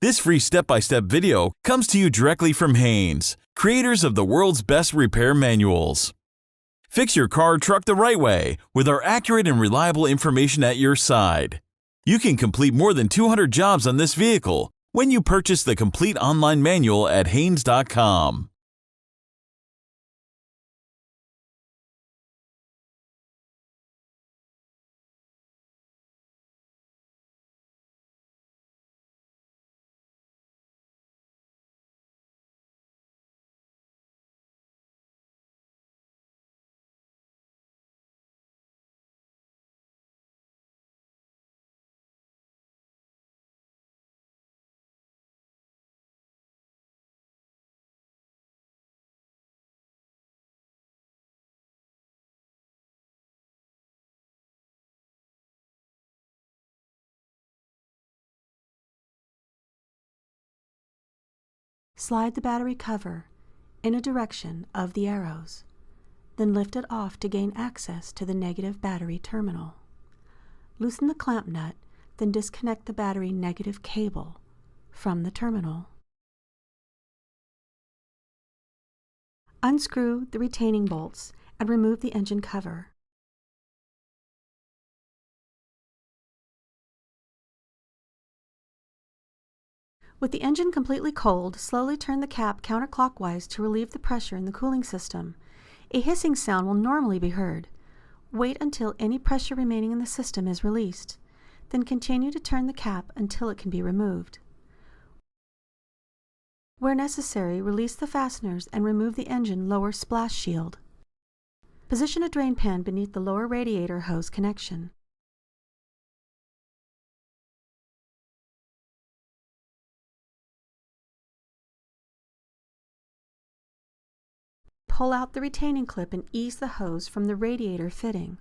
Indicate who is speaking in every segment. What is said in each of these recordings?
Speaker 1: This free step-by-step video comes to you directly from Haynes, creators of the world's best repair manuals. Fix your car or truck the right way with our accurate and reliable information at your side. You can complete more than 200 jobs on this vehicle when you purchase the complete online manual at Haynes.com.
Speaker 2: Slide the battery cover in a direction of the arrows, then lift it off to gain access to the negative battery terminal. Loosen the clamp nut, then disconnect the battery negative cable from the terminal. Unscrew the retaining bolts and remove the engine cover. With the engine completely cold, slowly turn the cap counterclockwise to relieve the pressure in the cooling system. A hissing sound will normally be heard. Wait until any pressure remaining in the system is released. Then continue to turn the cap until it can be removed. Where necessary, release the fasteners and remove the engine lower splash shield. Position a drain pan beneath the lower radiator hose connection. Pull out the retaining clip and ease the hose from the radiator fitting.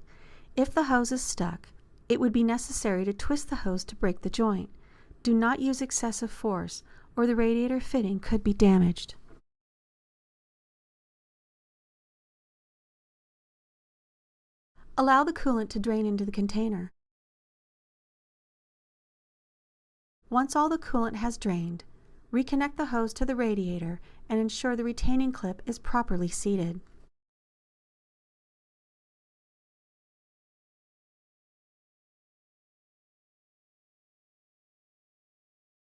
Speaker 2: If the hose is stuck, it would be necessary to twist the hose to break the joint. Do not use excessive force, or the radiator fitting could be damaged. Allow the coolant to drain into the container. Once all the coolant has drained, reconnect the hose to the radiator and ensure the retaining clip is properly seated.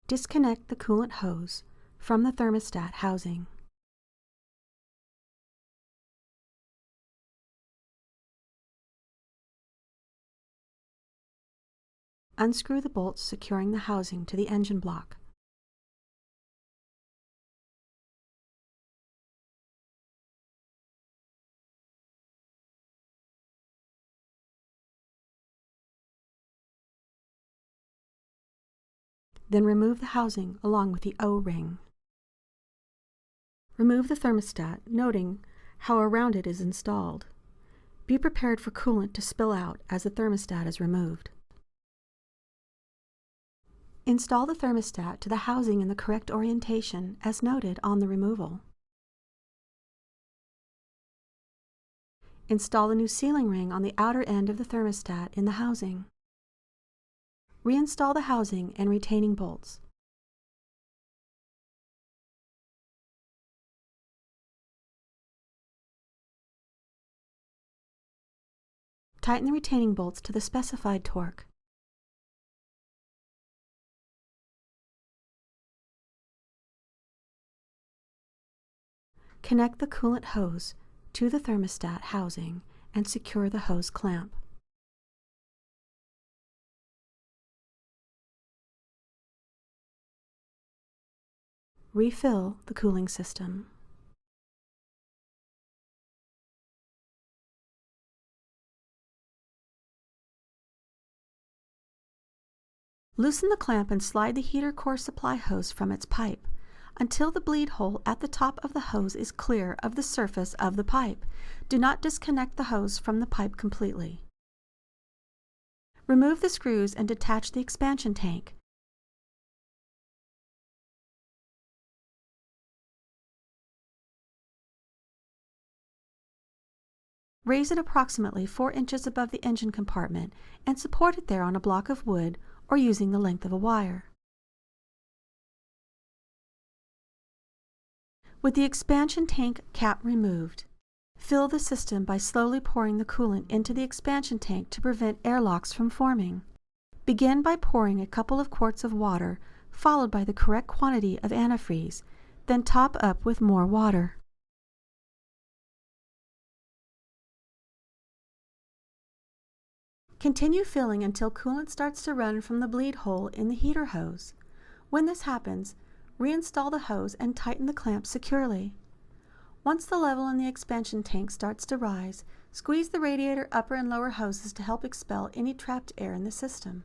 Speaker 2: Disconnect the coolant hose from the thermostat housing. Unscrew the bolts securing the housing to the engine block. Then remove the housing along with the O-ring. Remove the thermostat, noting how around it is installed. Be prepared for coolant to spill out as the thermostat is removed. Install the thermostat to the housing in the correct orientation as noted on the removal. Install the new sealing ring on the outer end of the thermostat in the housing. Reinstall the housing and retaining bolts. Tighten the retaining bolts to the specified torque. Connect the coolant hose to the thermostat housing and secure the hose clamp. Refill the cooling system. Loosen the clamp and slide the heater core supply hose from its pipe until the bleed hole at the top of the hose is clear of the surface of the pipe. Do not disconnect the hose from the pipe completely. Remove the screws and detach the expansion tank. Raise it approximately 4 inches above the engine compartment and support it there on a block of wood or using the length of a wire. With the expansion tank cap removed, fill the system by slowly pouring the coolant into the expansion tank to prevent airlocks from forming. Begin by pouring a couple of quarts of water, followed by the correct quantity of antifreeze, then top up with more water. Continue filling until coolant starts to run from the bleed hole in the heater hose. When this happens, reinstall the hose and tighten the clamp securely. Once the level in the expansion tank starts to rise, squeeze the radiator upper and lower hoses to help expel any trapped air in the system.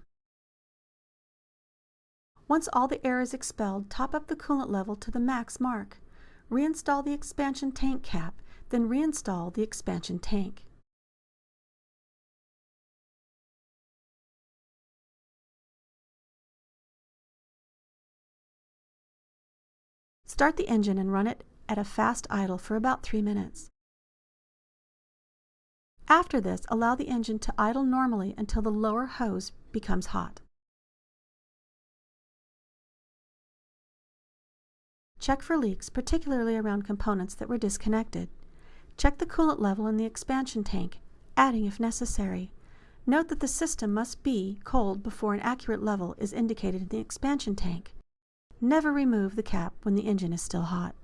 Speaker 2: Once all the air is expelled, top up the coolant level to the max mark. Reinstall the expansion tank cap, then reinstall the expansion tank. Start the engine and run it at a fast idle for about 3 minutes. After this, allow the engine to idle normally until the lower hose becomes hot. Check for leaks, particularly around components that were disconnected. Check the coolant level in the expansion tank, adding if necessary. Note that the system must be cold before an accurate level is indicated in the expansion tank. Never remove the cap when the engine is still hot.